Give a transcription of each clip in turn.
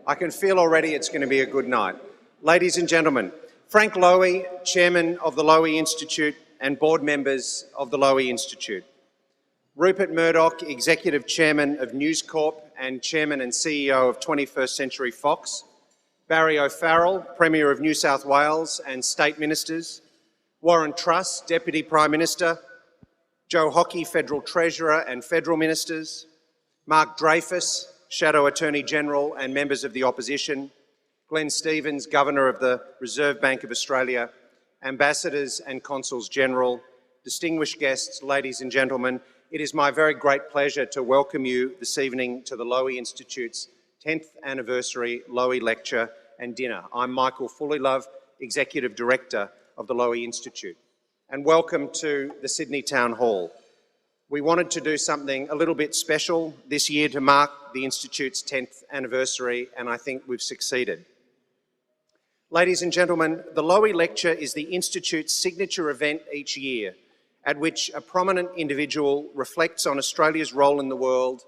I can feel already it's going to be a good night. Ladies and gentlemen, Frank Lowy, Chairman of the Lowy Institute and board members of the Lowy Institute. Rupert Murdoch, Executive Chairman of News Corp and Chairman and CEO of 21st Century Fox. Barry O'Farrell, Premier of New South Wales and State Ministers. Warren Truss, Deputy Prime Minister. Joe Hockey, Federal Treasurer and Federal Ministers. Mark Dreyfus, Shadow Attorney General and members of the opposition. Glenn Stevens, Governor of the Reserve Bank of Australia. Ambassadors and Consuls General. Distinguished guests, ladies and gentlemen, it is my very great pleasure to welcome you this evening to the Lowy Institute's 10th anniversary Lowy Lecture and Dinner. I'm Michael Fullilove, Executive Director of the Lowy Institute, and welcome to the Sydney Town Hall. We wanted to do something a little bit special this year to mark the Institute's 10th anniversary, and I think we've succeeded. Ladies and gentlemen, the Lowy Lecture is the Institute's signature event each year, at which a prominent individual reflects on Australia's role in the world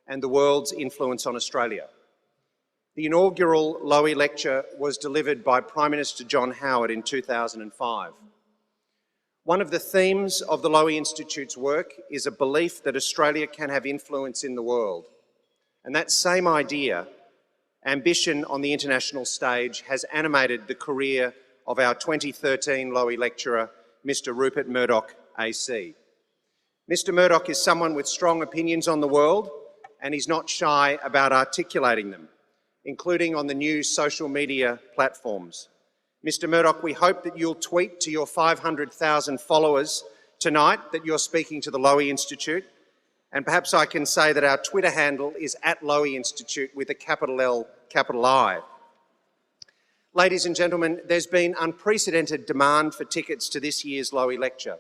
and the world's influence on Australia. The inaugural Lowy Lecture was delivered by Prime Minister John Howard in 2005. One of the themes of the Lowy Institute's work is a belief that Australia can have influence in the world. And that same idea, ambition on the international stage, has animated the career of our 2013 Lowy Lecturer, Mr. Rupert Murdoch AC. Mr. Murdoch is someone with strong opinions on the world, and he's not shy about articulating them, including on the new social media platforms. Mr. Murdoch, we hope that you'll tweet to your 500,000 followers tonight that you're speaking to the Lowy Institute, and perhaps I can say that our Twitter handle is @Lowy Institute with a capital L, capital I. Ladies and gentlemen, there's been unprecedented demand for tickets to this year's Lowy Lecture.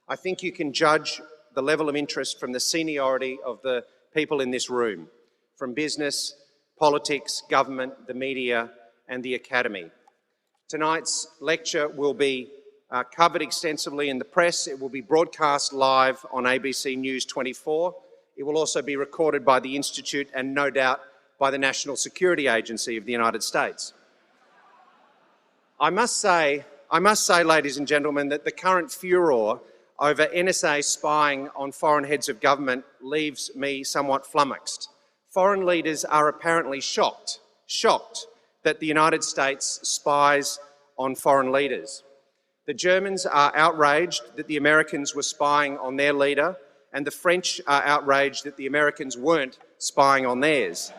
I think you can judge the level of interest from the seniority of the people in this room, from business, politics, government, the media, and the academy. Tonight's lecture will be covered extensively in the press. It will be broadcast live on ABC News 24. It will also be recorded by the Institute and no doubt by the National Security Agency of the United States. I must say, ladies and gentlemen, that the current furor over NSA spying on foreign heads of government leaves me somewhat flummoxed. Foreign leaders are apparently shocked that the United States spies on foreign leaders. The Germans are outraged that the Americans were spying on their leader, and the French are outraged that the Americans weren't spying on theirs.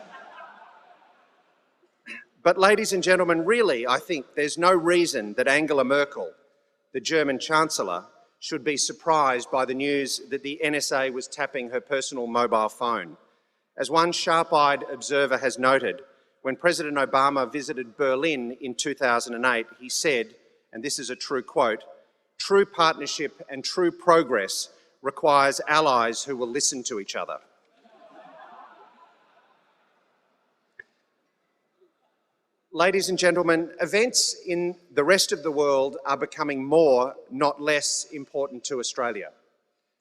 But ladies and gentlemen, really, I think there's no reason that Angela Merkel, the German Chancellor, should be surprised by the news that the NSA was tapping her personal mobile phone. As one sharp-eyed observer has noted, when President Obama visited Berlin in 2008, he said, and this is a true quote, "True partnership and true progress requires allies who will listen to each other." Ladies and gentlemen, events in the rest of the world are becoming more, not less, important to Australia.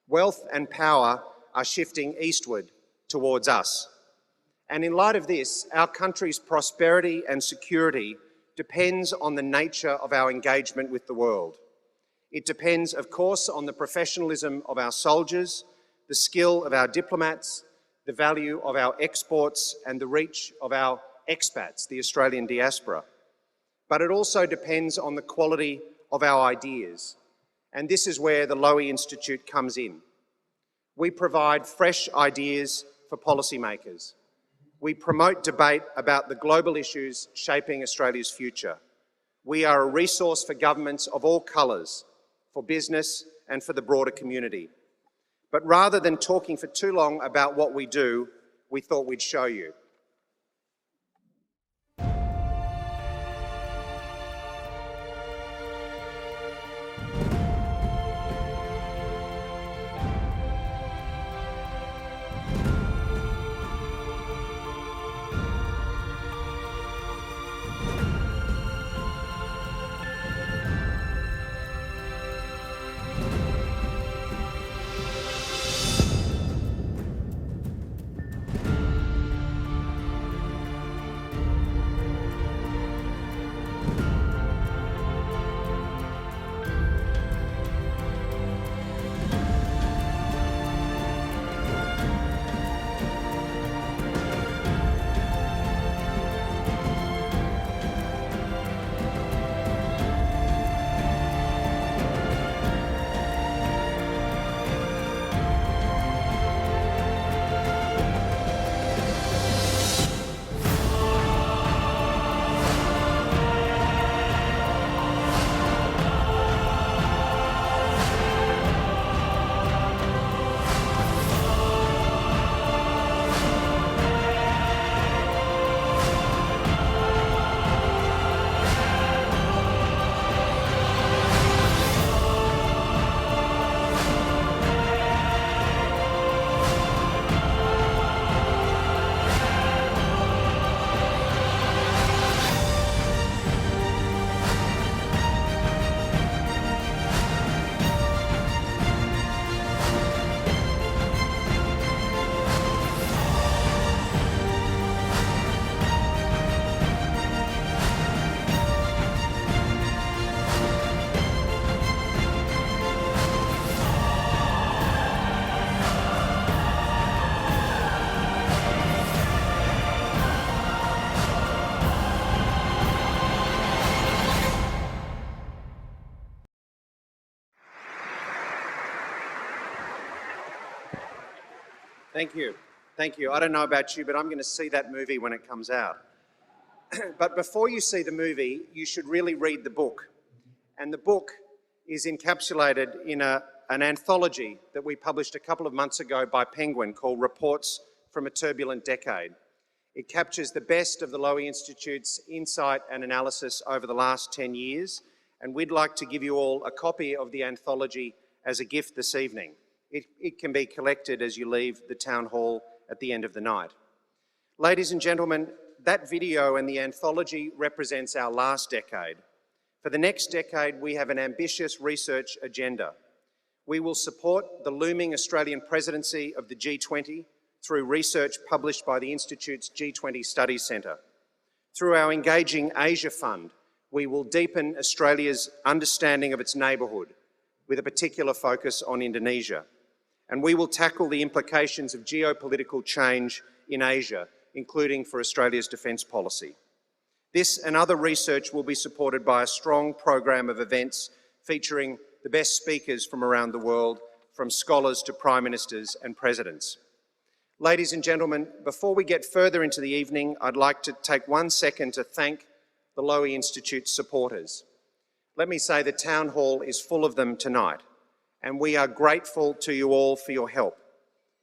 Wealth and power are shifting eastward towards us. And in light of this, our country's prosperity and security depends on the nature of our engagement with the world. It depends, of course, on the professionalism of our soldiers, the skill of our diplomats, the value of our exports, and the reach of our expats, the Australian diaspora. But it also depends on the quality of our ideas. And this is where the Lowy Institute comes in. We provide fresh ideas for policymakers. We promote debate about the global issues shaping Australia's future. We are a resource for governments of all colours, for business and for the broader community. But rather than talking for too long about what we do, we thought we'd show you. Thank you. Thank you. I don't know about you, but I'm going to see that movie when it comes out. But before you see the movie, you should really read the book. And the book is encapsulated in an anthology that we published a couple of months ago by Penguin called Reports from a Turbulent Decade. It captures the best of the Lowy Institute's insight and analysis over the last 10 years, and we'd like to give you all a copy of the anthology as a gift this evening. It can be collected as you leave the town hall at the end of the night. Ladies and gentlemen, that video and the anthology represents our last decade. For the next decade, we have an ambitious research agenda. We will support the looming Australian presidency of the G20 through research published by the Institute's G20 Studies Centre. Through our Engaging Asia Fund, we will deepen Australia's understanding of its neighbourhood, with a particular focus on Indonesia. And we will tackle the implications of geopolitical change in Asia, including for Australia's defence policy. This and other research will be supported by a strong program of events featuring the best speakers from around the world, from scholars to prime ministers and presidents. Ladies and gentlemen, before we get further into the evening, I'd like to take 1 second to thank the Lowy Institute supporters. Let me say the town hall is full of them tonight, and we are grateful to you all for your help,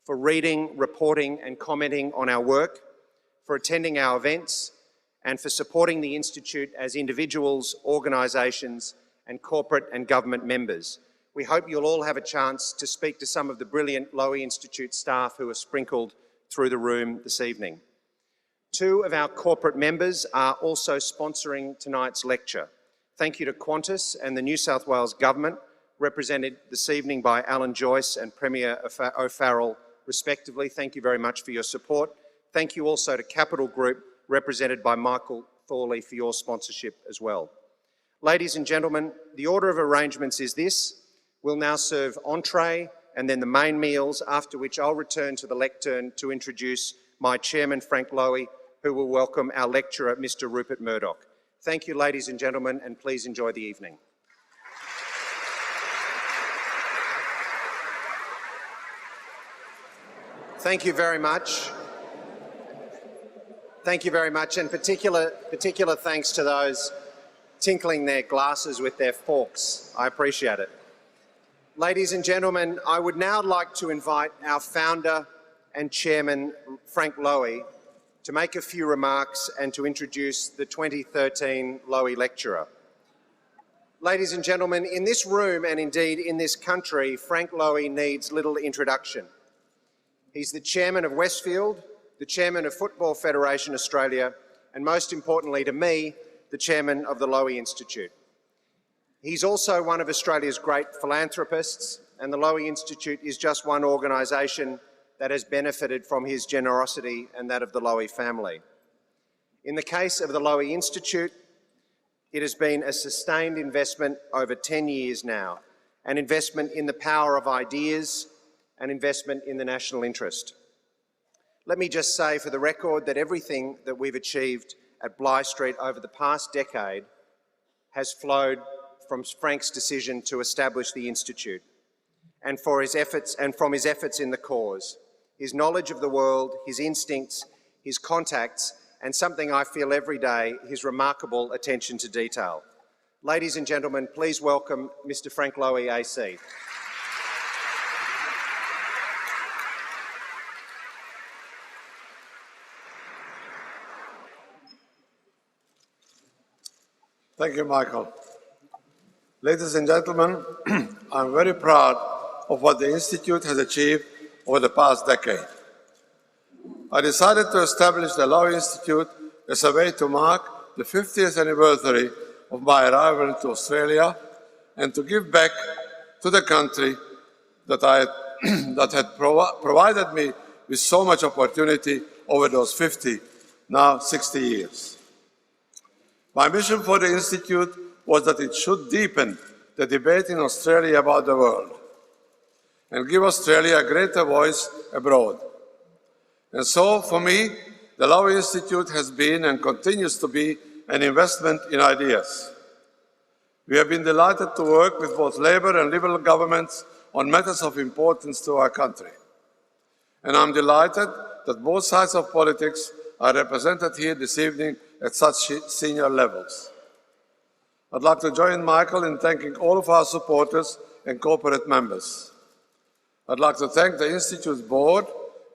for reading, reporting and commenting on our work, for attending our events, and for supporting the Institute as individuals, organisations and corporate and government members. We hope you'll all have a chance to speak to some of the brilliant Lowy Institute staff who are sprinkled through the room this evening. 2 of our corporate members are also sponsoring tonight's lecture. Thank you to Qantas and the New South Wales Government, represented this evening by Alan Joyce and Premier O'Farrell, respectively. Thank you very much for your support. Thank you also to Capital Group, represented by Michael Fullilove, for your sponsorship as well. Ladies and gentlemen, the order of arrangements is this. We'll now serve entree and then the main meals, after which I'll return to the lectern to introduce my chairman, Frank Lowy, who will welcome our lecturer, Mr. Rupert Murdoch. Thank you, ladies and gentlemen, and please enjoy the evening. Thank you very much. Thank you very much, and particular thanks to those tinkling their glasses with their forks. I appreciate it. Ladies and gentlemen, I would now like to invite our founder and chairman, Frank Lowy, to make a few remarks and to introduce the 2013 Lowy Lecturer. Ladies and gentlemen, in this room and indeed in this country, Frank Lowy needs little introduction. He's the chairman of Westfield, the chairman of Football Federation Australia, and most importantly to me, the chairman of the Lowy Institute. He's also one of Australia's great philanthropists, and the Lowy Institute is just one organisation that has benefited from his generosity and that of the Lowy family. In the case of the Lowy Institute, it has been a sustained investment over 10 years now, an investment in the power of ideas, an investment in the national interest. Let me just say for the record that everything that we've achieved at Bligh Street over the past decade has flowed from Frank's decision to establish the Institute and from his efforts in the cause, his knowledge of the world, his instincts, his contacts, and something I feel every day, his remarkable attention to detail. Ladies and gentlemen, please welcome Mr. Frank Lowy AC. Thank you, Michael. Ladies and gentlemen, I'm very proud of what the Institute has achieved over the past decade. I decided to establish the Lowy Institute as a way to mark the 50th anniversary of my arrival to Australia and to give back to the country that had provided me with so much opportunity over those 50, now 60 years. My mission for the Institute was that it should deepen the debate in Australia about the world and give Australia a greater voice abroad. And so, for me, the Lowy Institute has been and continues to be an investment in ideas. We have been delighted to work with both Labour and Liberal governments on matters of importance to our country. and I'm delighted that both sides of politics are represented here this evening at such senior levels. I'd like to join Michael in thanking all of our supporters and corporate members. I'd like to thank the Institute's board,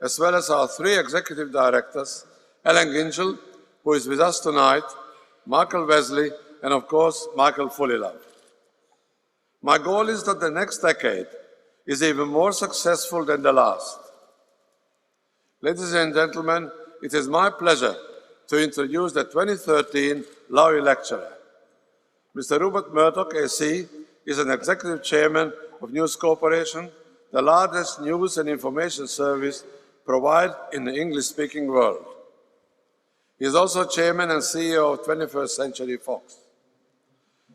as well as our 3 executive directors, Ellen Gingell, who is with us tonight, Michael Wesley, and of course, Michael Fullilove. My goal is that the next decade is even more successful than the last. Ladies and gentlemen, it is my pleasure to introduce the 2013 Lowy Lecturer. Mr. Rupert Murdoch AC is an Executive Chairman of News Corporation, the largest news and information service provided in the English-speaking world. He is also Chairman and CEO of 21st Century Fox.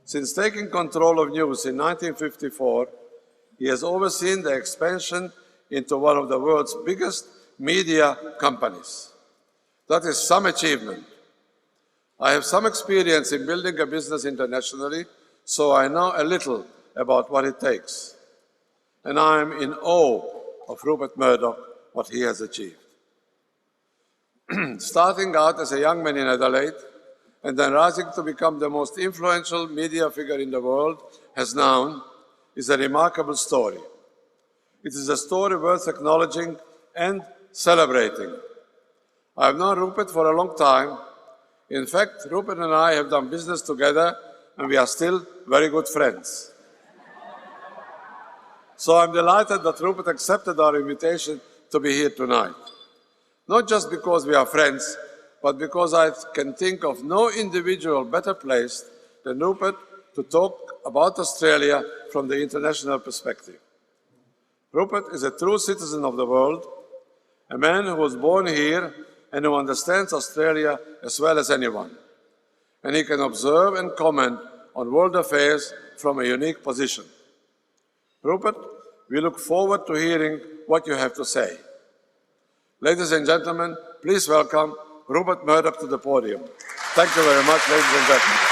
Since taking control of news in 1954, he has overseen the expansion into one of the world's biggest media companies. That is some achievement. I have some experience in building a business internationally, so I know a little about what it takes. And I am in awe of Rupert Murdoch, what he has achieved. Starting out as a young man in Adelaide, and then rising to become the most influential media figure in the world has known, is a remarkable story. It is a story worth acknowledging and celebrating. I have known Rupert for a long time. In fact, Rupert and I have done business together, and we are still very good friends. So I'm delighted that Rupert accepted our invitation to be here tonight. Not just because we are friends, but because I can think of no individual better placed than Rupert to talk about Australia from the international perspective. Rupert is a true citizen of the world, a man who was born here and who understands Australia as well as anyone. And he can observe and comment on world affairs from a unique position. Rupert, we look forward to hearing what you have to say. Ladies and gentlemen, please welcome Rupert Murdoch to the podium. Thank you very much, ladies and gentlemen.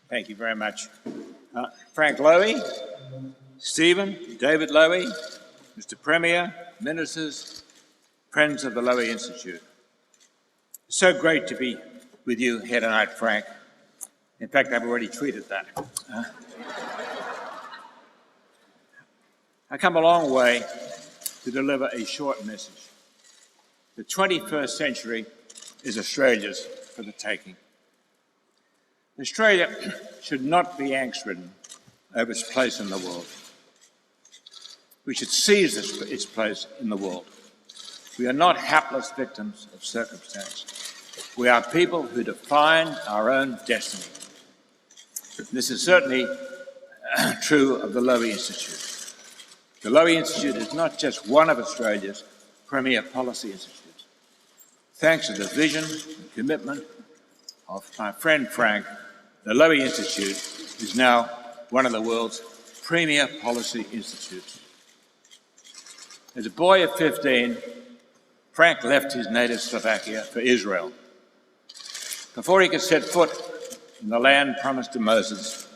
Thank you very much. Frank Lowy, Stephen, David Lowy, Mr. Premier, Ministers, friends of the Lowy Institute. It's so great to be with you here tonight, Frank. In fact, I've already tweeted that. I come a long way to deliver a short message. The 21st century is Australia's for the taking. Australia should not be angst-ridden over its place in the world. We should seize its place in the world. We are not hapless victims of circumstance. We are people who define our own destiny. This is certainly true of the Lowy Institute. The Lowy Institute is not just one of Australia's premier policy institutes. Thanks to the vision and commitment of my friend Frank, the Lowy Institute is now one of the world's premier policy institutes. As a boy of 15, Frank left his native Slovakia for Israel. Before he could set foot in the land promised to Moses,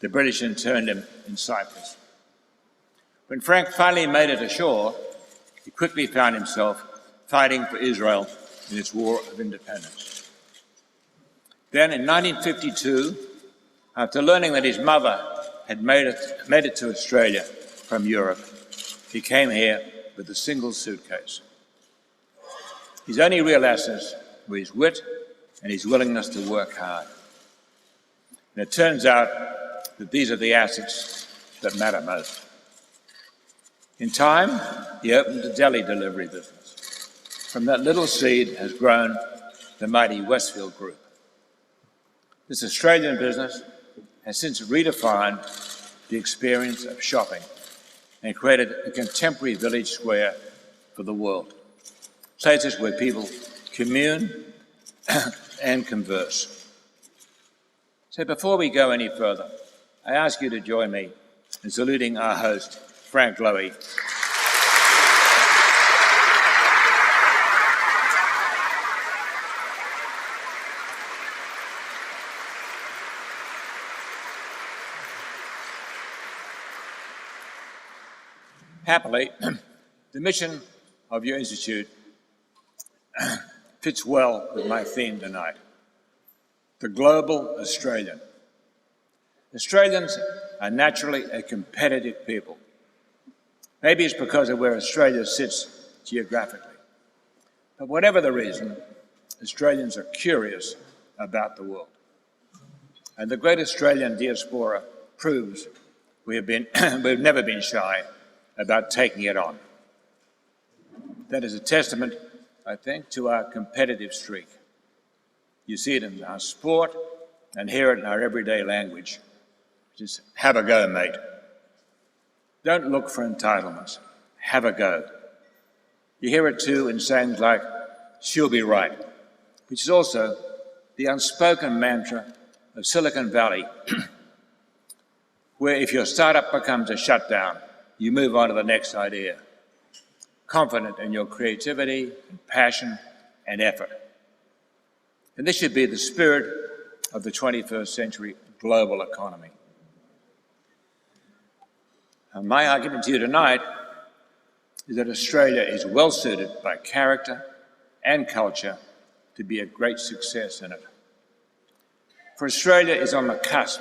the British interned him in Cyprus. When Frank finally made it ashore, he quickly found himself fighting for Israel in its war of independence. Then in 1952, after learning that his mother had made it to Australia from Europe, he came here with a single suitcase. His only real assets were his wit and his willingness to work hard. And it turns out that these are the assets that matter most. In time, he opened a deli delivery business. From that little seed has grown the mighty Westfield Group. This Australian business has since redefined the experience of shopping and created a contemporary village square for the world, places where people commune and converse. So before we go any further, I ask you to join me in saluting our host, Frank Lowy. Happily, the mission of your institute fits well with my theme tonight, the global Australian. Australians are naturally a competitive people. Maybe it's because of where Australia sits geographically. But whatever the reason, Australians are curious about the world. And the great Australian diaspora proves we've never been shy about taking it on. That is a testament, I think, to our competitive streak. You see it in our sport and hear it in our everyday language, which is have a go, mate. Don't look for entitlements, have a go. You hear it too in sayings like, she'll be right, which is also the unspoken mantra of Silicon Valley, where if your startup becomes a shutdown, you move on to the next idea, confident in your creativity and passion and effort. And this should be the spirit of the 21st century global economy. And my argument to you tonight is that Australia is well suited by character and culture to be a great success in it. For Australia is on the cusp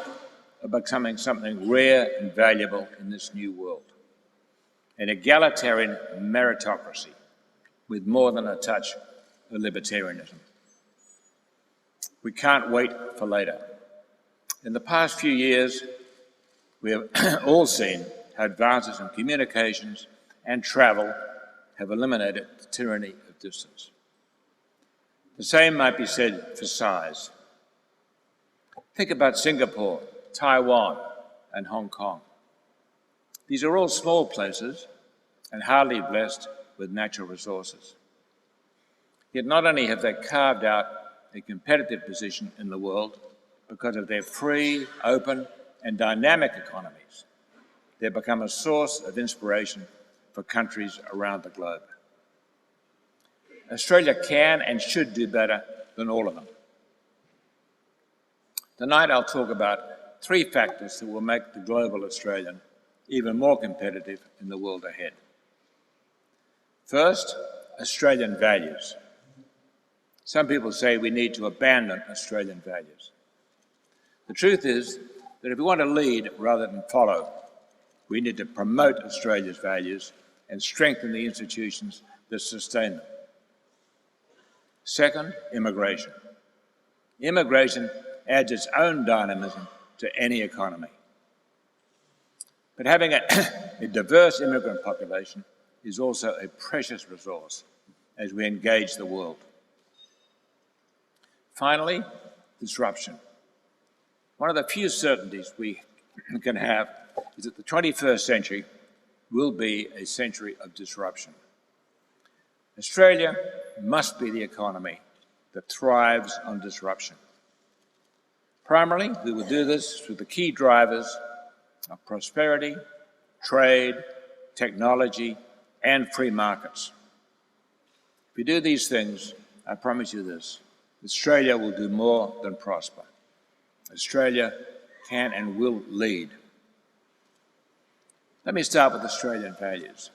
of becoming something rare and valuable in this new world. An egalitarian meritocracy with more than a touch of libertarianism. We can't wait for later. In the past few years, we have all seen how advances in communications and travel have eliminated the tyranny of distance. The same might be said for size. Think about Singapore, Taiwan, and Hong Kong. These are all small places and hardly blessed with natural resources. Yet not only have they carved out a competitive position in the world because of their free, open, and dynamic economies, they've become a source of inspiration for countries around the globe. Australia can and should do better than all of them. Tonight I'll talk about 3 factors that will make the global Australian even more competitive in the world ahead. First, Australian values. Some people say we need to abandon Australian values. The truth is that if we want to lead rather than follow, we need to promote Australia's values and strengthen the institutions that sustain them. Second, immigration. Immigration adds its own dynamism to any economy. But having a diverse immigrant population is also a precious resource as we engage the world. Finally, disruption. One of the few certainties we can have is that the 21st century will be a century of disruption. Australia must be the economy that thrives on disruption. Primarily, we will do this through the key drivers of prosperity, trade, technology, and free markets. If we do these things, I promise you this, Australia will do more than prosper. Australia can and will lead. Let me start with Australian values.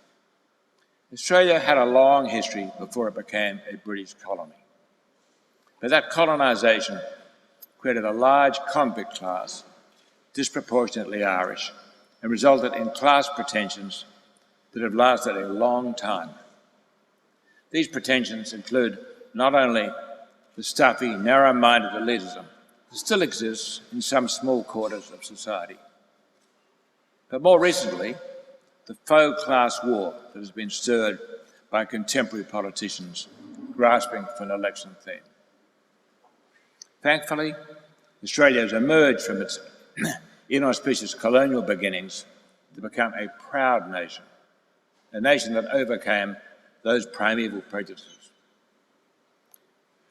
Australia had a long history before it became a British colony. But that colonisation created a large convict class, disproportionately Irish, and resulted in class pretensions that have lasted a long time. These pretensions include not only the stuffy, narrow-minded elitism that still exists in some small quarters of society, but more recently, the faux class war that has been stirred by contemporary politicians grasping for an election theme. Thankfully, Australia has emerged from its inauspicious colonial beginnings to become a proud nation, a nation that overcame those primeval prejudices.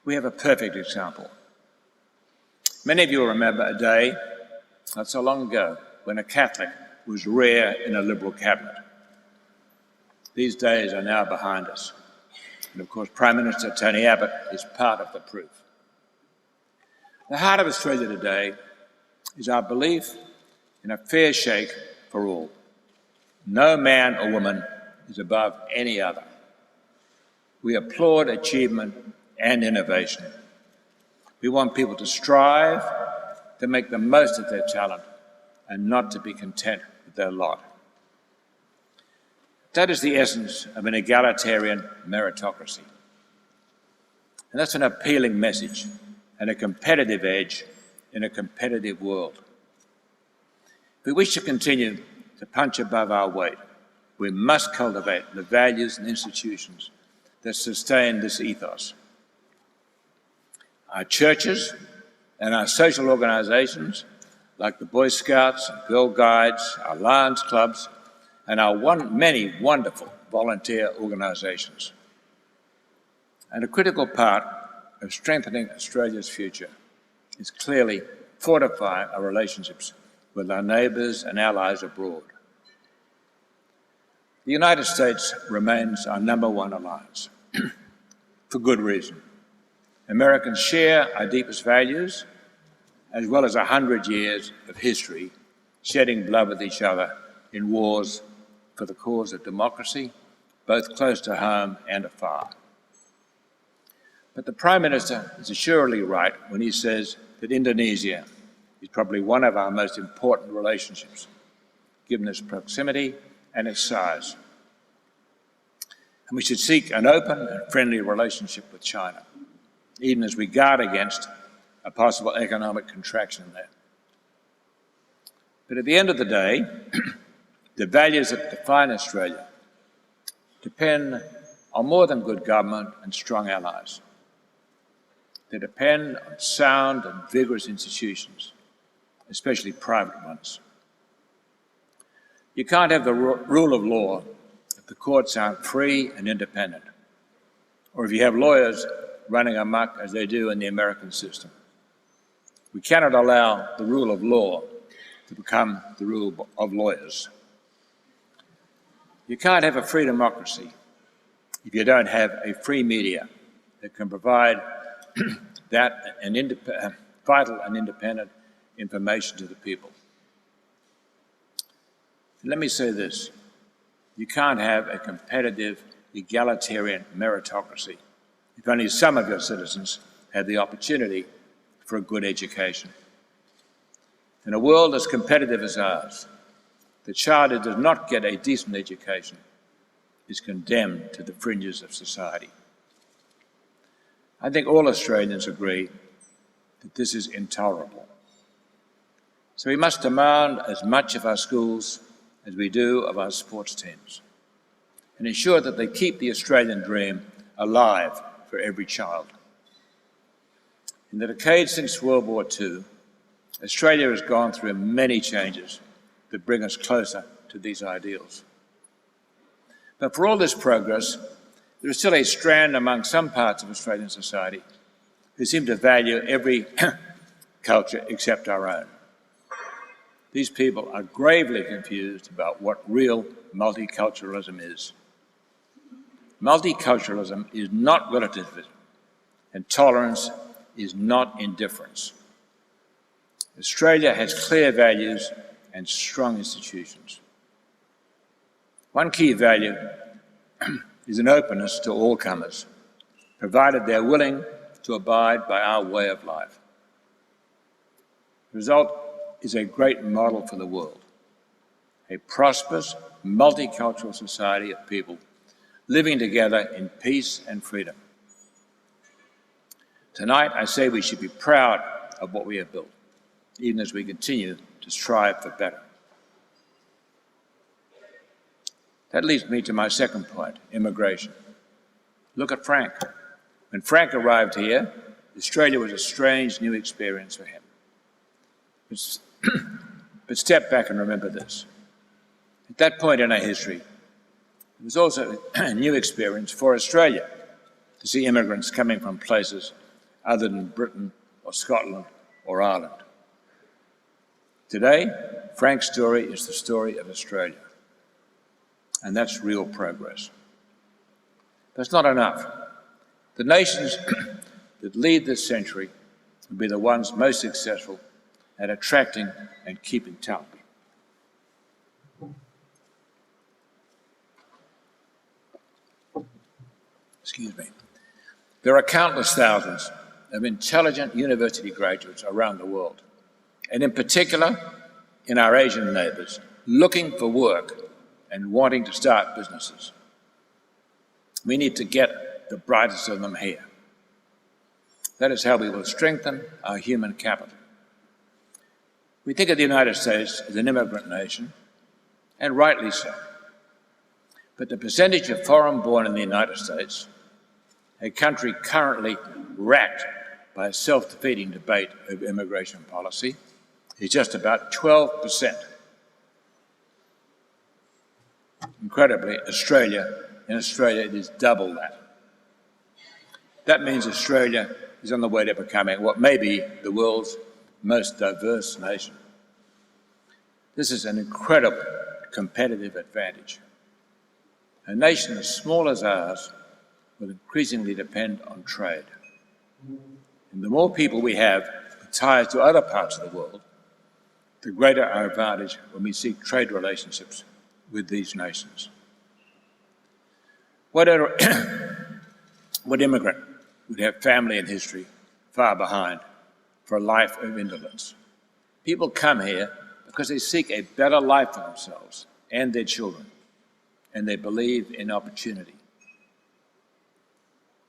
We have a perfect example. Many of you will remember a day not so long ago when a Catholic was rare in a Liberal cabinet. These days are now behind us. And of course, Prime Minister Tony Abbott is part of the proof. The heart of Australia today is our belief in a fair shake for all. No man or woman is above any other. We applaud achievement and innovation. We want people to strive, to make the most of their talent, and not to be content with their lot. That is the essence of an egalitarian meritocracy. And that's an appealing message and a competitive edge in a competitive world. If we wish to continue to punch above our weight, we must cultivate the values and institutions that sustain this ethos. Our churches and our social organisations, like the Boy Scouts and Girl Guides, our Lions Clubs, and our many wonderful volunteer organisations. And a critical part of strengthening Australia's future is clearly fortifying our relationships with our neighbours and allies abroad. The United States remains our #1 alliance, for good reason. Americans share our deepest values, as well as 100 years of history shedding blood with each other in wars for the cause of democracy, both close to home and afar. But the Prime Minister is assuredly right when he says that Indonesia is probably one of our most important relationships, given its proximity and its size. And we should seek an open and friendly relationship with China, even as we guard against a possible economic contraction there. But at the end of the day, the values that define Australia depend on more than good government and strong allies. They depend on sound and vigorous institutions, especially private ones. You can't have the rule of law if the courts aren't free and independent, or if you have lawyers running amok as they do in the American system. We cannot allow the rule of law to become the rule of lawyers. You can't have a free democracy if you don't have a free media that can provide that vital and independent information to the people. Let me say this: you can't have a competitive, egalitarian meritocracy if only some of your citizens have the opportunity for a good education. In a world as competitive as ours, the child who does not get a decent education is condemned to the fringes of society. I think all Australians agree that this is intolerable. So we must demand as much of our schools as we do of our sports teams, and ensure that they keep the Australian dream alive for every child. In the decade since World War II, Australia has gone through many changes that bring us closer to these ideals. But for all this progress, there is still a strand among some parts of Australian society who seem to value every culture except our own. These people are gravely confused about what real multiculturalism is. Multiculturalism is not relativism, and tolerance is not indifference. Australia has clear values and strong institutions. One key value is an openness to all comers, provided they're willing to abide by our way of life. The result is a great model for the world: a prosperous, multicultural society of people living together in peace and freedom. Tonight, I say we should be proud of what we have built, even as we continue to strive for better. That leads me to my second point: immigration. Look at Frank. When Frank arrived here, Australia was a strange new experience for him. But step back and remember this. At that point in our history, it was also a new experience for Australia to see immigrants coming from places other than Britain or Scotland or Ireland. Today, Frank's story is the story of Australia, and that's real progress. That's not enough. The nations that lead this century will be the ones most successful at attracting and keeping talent. Excuse me. There are countless thousands of intelligent university graduates around the world, and in particular in our Asian neighbours, looking for work and wanting to start businesses. We need to get the brightest of them here. That is how we will strengthen our human capital. We think of the United States as an immigrant nation, and rightly so. But the percentage of foreign-born in the United States, a country currently racked by a self-defeating debate over immigration policy, is just about 12%. Incredibly, in Australia it is double that. That means Australia is on the way to becoming what may be the world's most diverse nation. This is an incredible competitive advantage. A nation as small as ours will increasingly depend on trade. And the more people we have with ties to other parts of the world, the greater our advantage when we seek trade relationships with these nations. What immigrant would have family and history far behind for a life of indolence? People come here because they seek a better life for themselves and their children, and they believe in opportunity.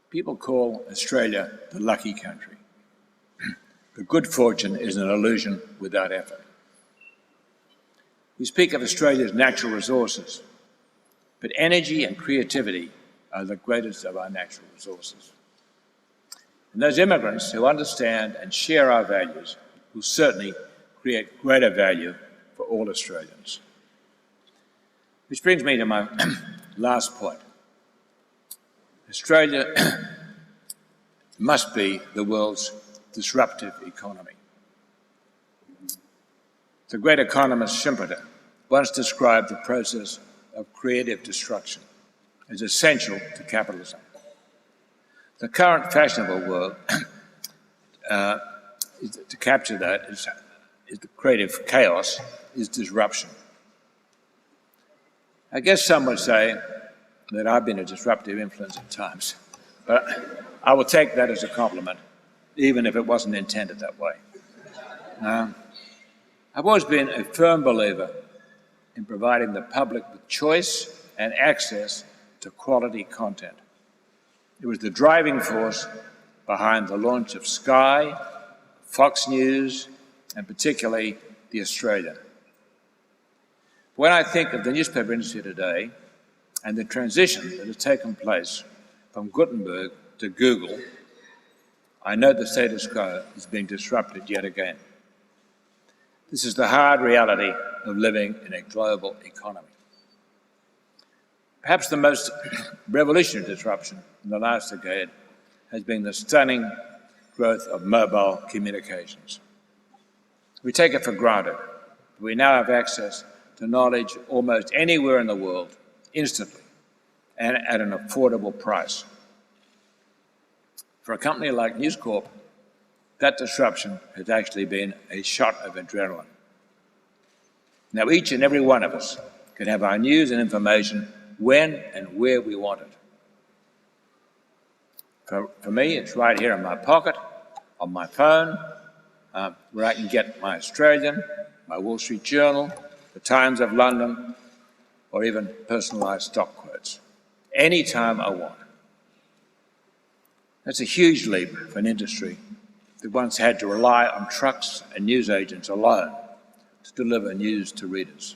People call Australia the lucky country. But good fortune is an illusion without effort. We speak of Australia's natural resources, but energy and creativity are the greatest of our natural resources. And those immigrants who understand and share our values will certainly create greater value for all Australians. Which brings me to my last point. Australia must be the world's disruptive economy. The great economist Schumpeter once described the process of creative destruction as essential to capitalism. The current fashionable world, to capture that, is the creative chaos, is disruption. I guess some would say that I've been a disruptive influence at times, but I will take that as a compliment, even if it wasn't intended that way. I've always been a firm believer in providing the public with choice and access to quality content. It was the driving force behind the launch of Sky, Fox News, and particularly The Australian. When I think of the newspaper industry today and the transition that has taken place from Gutenberg to Google, I know the status quo is being disrupted yet again. This is the hard reality of living in a global economy. Perhaps the most revolutionary disruption in the last decade has been the stunning growth of mobile communications. We take it for granted, but we now have access to knowledge almost anywhere in the world instantly and at an affordable price. For a company like News Corp, that disruption has actually been a shot of adrenaline. Now, each and every one of us can have our news and information when and where we want it. For me, it's right here in my pocket, on my phone, where I can get my Australian, my Wall Street Journal, the Times of London, or even personalised stock quotes, anytime I want. That's a huge leap for an industry that once had to rely on trucks and newsagents alone to deliver news to readers.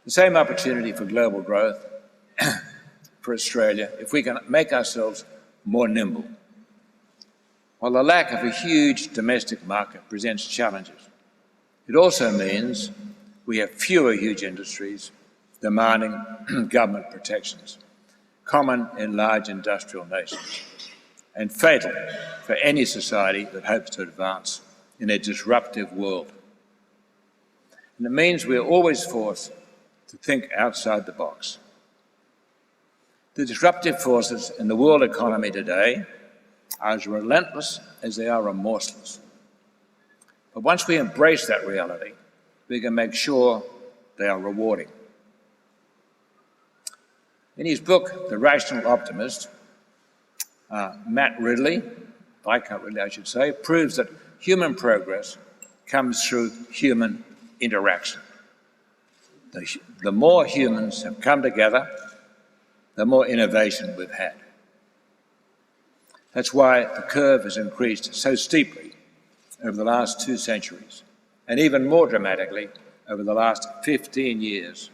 The same opportunity for global growth for Australia if we can make ourselves more nimble. While the lack of a huge domestic market presents challenges, it also means we have fewer huge industries demanding government protections, common in large industrial nations, and fatal for any society that hopes to advance in a disruptive world. And it means we're always forced to think outside the box. The disruptive forces in the world economy today are as relentless as they are remorseless. But once we embrace that reality, we can make sure they are rewarding. In his book, The Rational Optimist, Viscount Ridley, I should say, proves that human progress comes through human interaction. The more humans have come together, the more innovation we've had. That's why the curve has increased so steeply over the last 2 centuries, and even more dramatically over the last 15 years.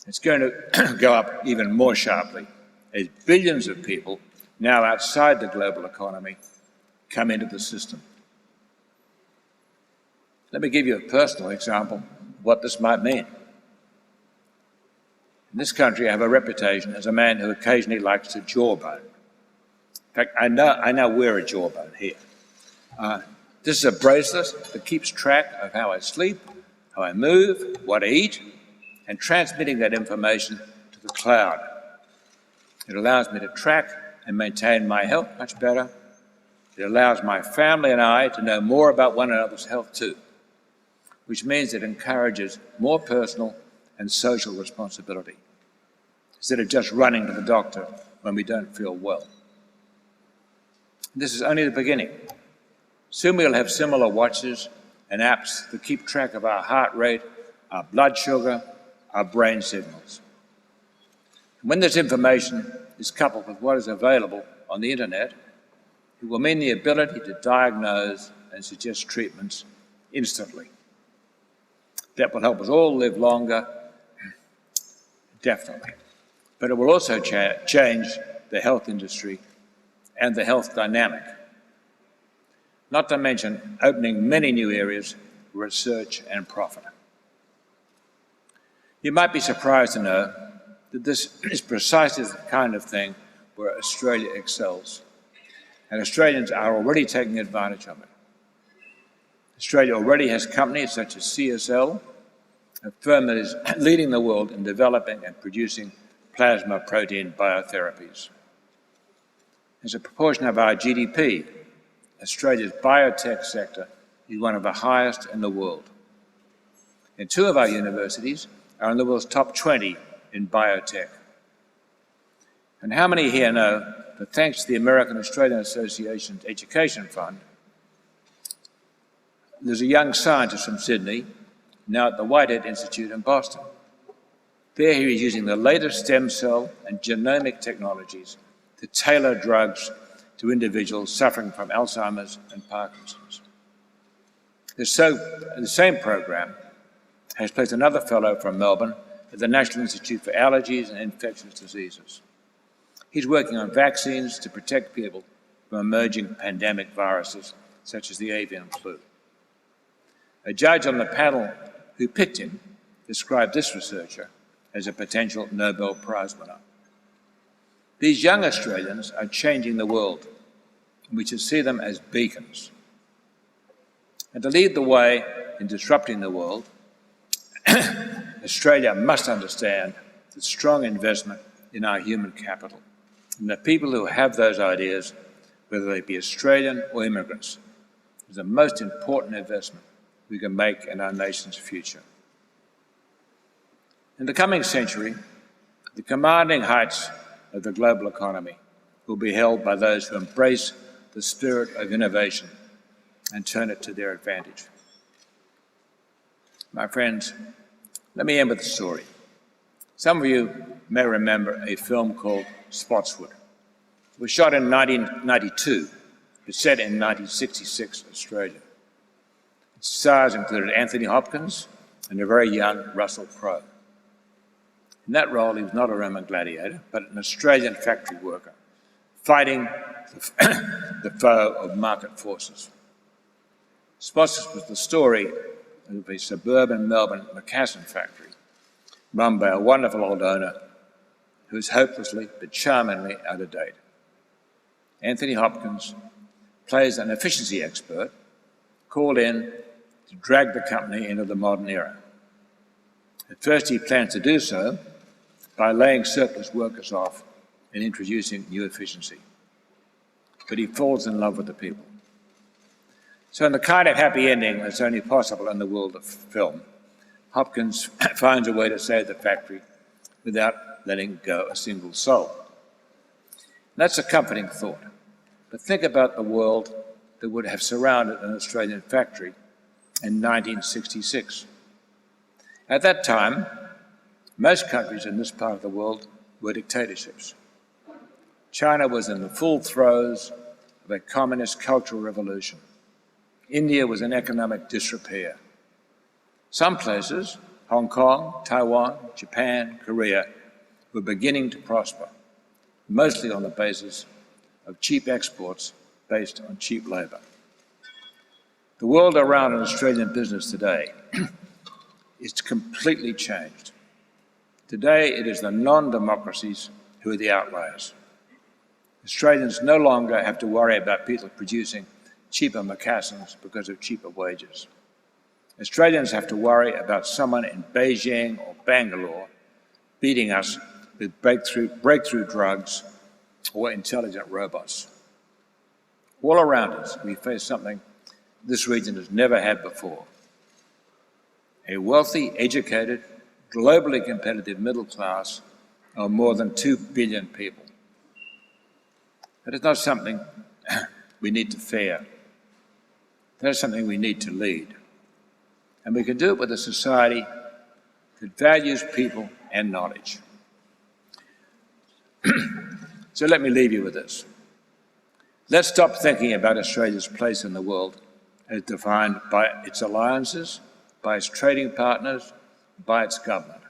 It's going to go up even more sharply as billions of people now outside the global economy come into the system. Let me give you a personal example of what this might mean. In this country, I have a reputation as a man who occasionally likes to jawbone. In fact, I now wear a jawbone here. This is a bracelet that keeps track of how I sleep, how I move, what I eat, and transmitting that information to the cloud. It allows me to track and maintain my health much better. It allows my family and I to know more about one another's health too, which means it encourages more personal and social responsibility, instead of just running to the doctor when we don't feel well. This is only the beginning. Soon we'll have similar watches and apps that keep track of our heart rate, our blood sugar, our brain signals. And when this information is coupled with what is available on the internet, it will mean the ability to diagnose and suggest treatments instantly. That will help us all live longer, definitely. But it will also change the health industry and the health dynamic, not to mention opening many new areas for research and profit. You might be surprised to know that this is precisely the kind of thing where Australia excels, and Australians are already taking advantage of it. Australia already has companies such as CSL, a firm that is leading the world in developing and producing plasma protein biotherapies. As a proportion of our GDP, Australia's biotech sector is one of the highest in the world. And 2 of our universities are in the world's top 20 in biotech. And how many here know that thanks to the American Australian Association's Education Fund, there's a young scientist from Sydney now at the Whitehead Institute in Boston. There he is using the latest stem cell and genomic technologies to tailor drugs to individuals suffering from Alzheimer's and Parkinson's. The same program has placed another fellow from Melbourne at the National Institute for Allergies and Infectious Diseases. He's working on vaccines to protect people from emerging pandemic viruses such as the avian flu. A judge on the panel who picked him described this researcher as a potential Nobel Prize winner. These young Australians are changing the world, and we should see them as beacons. And to lead the way in disrupting the world, Australia must understand the strong investment in our human capital, and the people who have those ideas, whether they be Australian or immigrants, is the most important investment we can make in our nation's future. In the coming century, the commanding heights of the global economy will be held by those who embrace the spirit of innovation and turn it to their advantage. My friends, let me end with a story. Some of you may remember a film called Spotswood. It was shot in 1992. It was set in 1966 Australia. Its stars included Anthony Hopkins and a very young Russell Crowe. In that role, he was not a Roman gladiator, but an Australian factory worker, fighting the foe of market forces. Spotswood was the story of a suburban Melbourne Macassan factory run by a wonderful old owner who is hopelessly but charmingly out of date. Anthony Hopkins plays an efficiency expert called in to drag the company into the modern era. At first, he plans to do so by laying surplus workers off and introducing new efficiency. But he falls in love with the people. So in the kind of happy ending that's only possible in the world of film, Hopkins finds a way to save the factory without letting go a single soul. That's a comforting thought. But think about the world that would have surrounded an Australian factory in 1966. At that time, most countries in this part of the world were dictatorships. China was in the full throes of a communist cultural revolution. India was in economic disrepair. Some places, Hong Kong, Taiwan, Japan, Korea, were beginning to prosper, mostly on the basis of cheap exports based on cheap labour. The world around an Australian business today is completely changed. Today, it is the non-democracies who are the outliers. Australians no longer have to worry about people producing cheaper moccasins because of cheaper wages. Australians have to worry about someone in Beijing or Bangalore beating us with breakthrough drugs or intelligent robots. All around us, we face something this region has never had before. A wealthy, educated, globally competitive middle class of more than 2 billion people. That is not something we need to fear. That is something we need to lead. And we can do it with a society that values people and knowledge. So let me leave you with this. Let's stop thinking about Australia's place in the world as defined by its alliances, by its trading partners, by its government.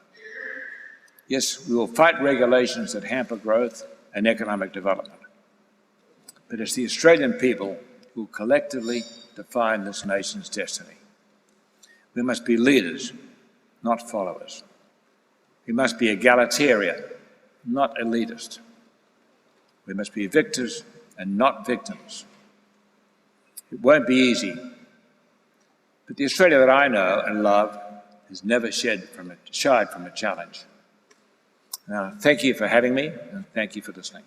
Yes, we will fight regulations that hamper growth and economic development. But it's the Australian people who collectively define this nation's destiny. We must be leaders, not followers. We must be egalitarian, not elitist. We must be victors and not victims. It won't be easy, but the Australia that I know and love has never shied from a challenge. Thank you for having me, and thank you for listening.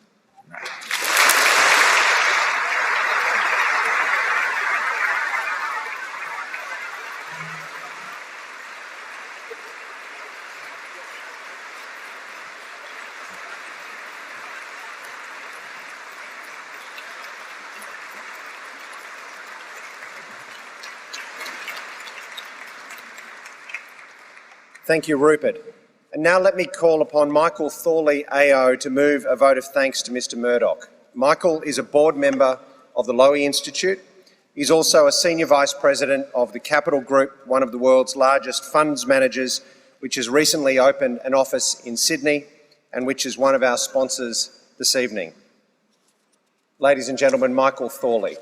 Thank you, Rupert. And now let me call upon Michael Fullilove AO to move a vote of thanks to Mr Murdoch. Michael is a board member of the Lowy Institute. He's also a Senior Vice President of the Capital Group, one of the world's largest funds managers, which has recently opened an office in Sydney and which is one of our sponsors this evening. Ladies and gentlemen, Michael Fullilove.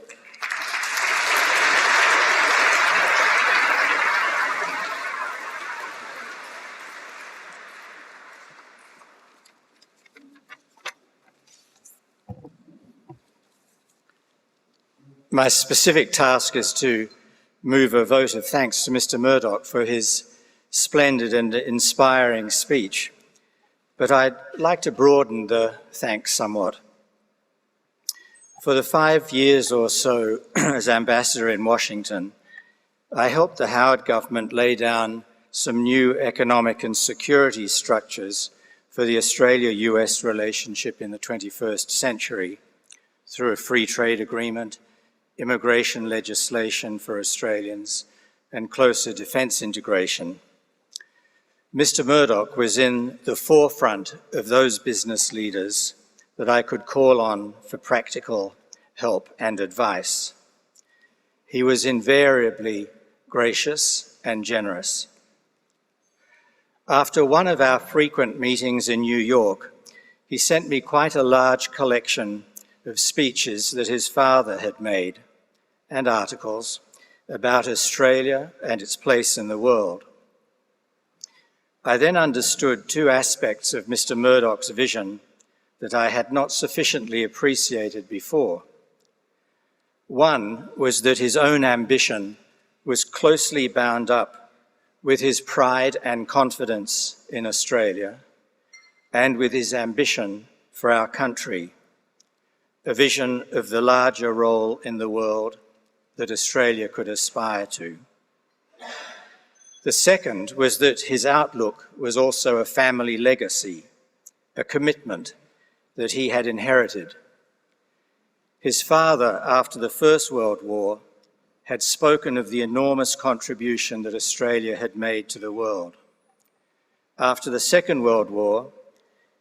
My specific task is to move a vote of thanks to Mr Murdoch for his splendid and inspiring speech, but I'd like to broaden the thanks somewhat. For the 5 years or so as ambassador in Washington, I helped the Howard government lay down some new economic and security structures for the Australia-US relationship in the 21st century through a free trade agreement, immigration legislation for Australians, and closer defence integration. Mr Murdoch was in the forefront of those business leaders that I could call on for practical help and advice. He was invariably gracious and generous. After one of our frequent meetings in New York, he sent me quite a large collection of speeches that his father had made and articles about Australia and its place in the world. I then understood two aspects of Mr Murdoch's vision that I had not sufficiently appreciated before. One was that his own ambition was closely bound up with his pride and confidence in Australia and with his ambition for our country, a vision of the larger role in the world that Australia could aspire to. The second was that his outlook was also a family legacy, a commitment that he had inherited. His father, after the First World War, had spoken of the enormous contribution that Australia had made to the world. After the Second World War,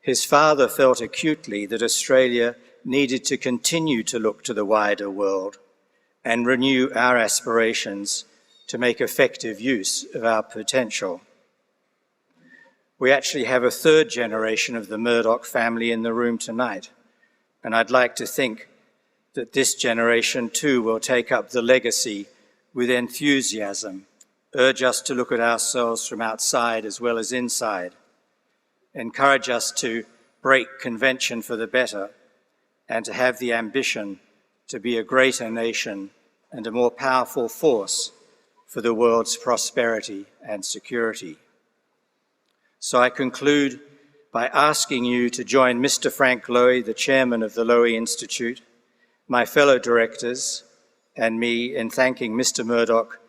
his father felt acutely that Australia needed to continue to look to the wider world and renew our aspirations to make effective use of our potential. We actually have a third generation of the Murdoch family in the room tonight, and I'd like to think that this generation too will take up the legacy with enthusiasm, urge us to look at ourselves from outside as well as inside, encourage us to break convention for the better, and to have the ambition to be a greater nation and a more powerful force for the world's prosperity and security. So I conclude by asking you to join Mr. Frank Lowy, the chairman of the Lowy Institute, my fellow directors, and me in thanking Mr. Murdoch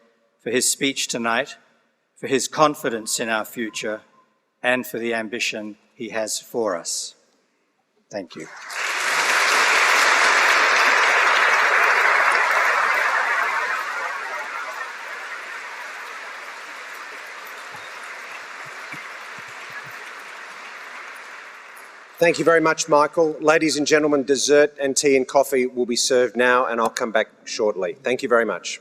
for his speech tonight, for his confidence in our future, and for the ambition he has for us. Thank you. Thank you very much, Michael. Ladies and gentlemen, dessert and tea and coffee will be served now, and I'll come back shortly. Thank you very much.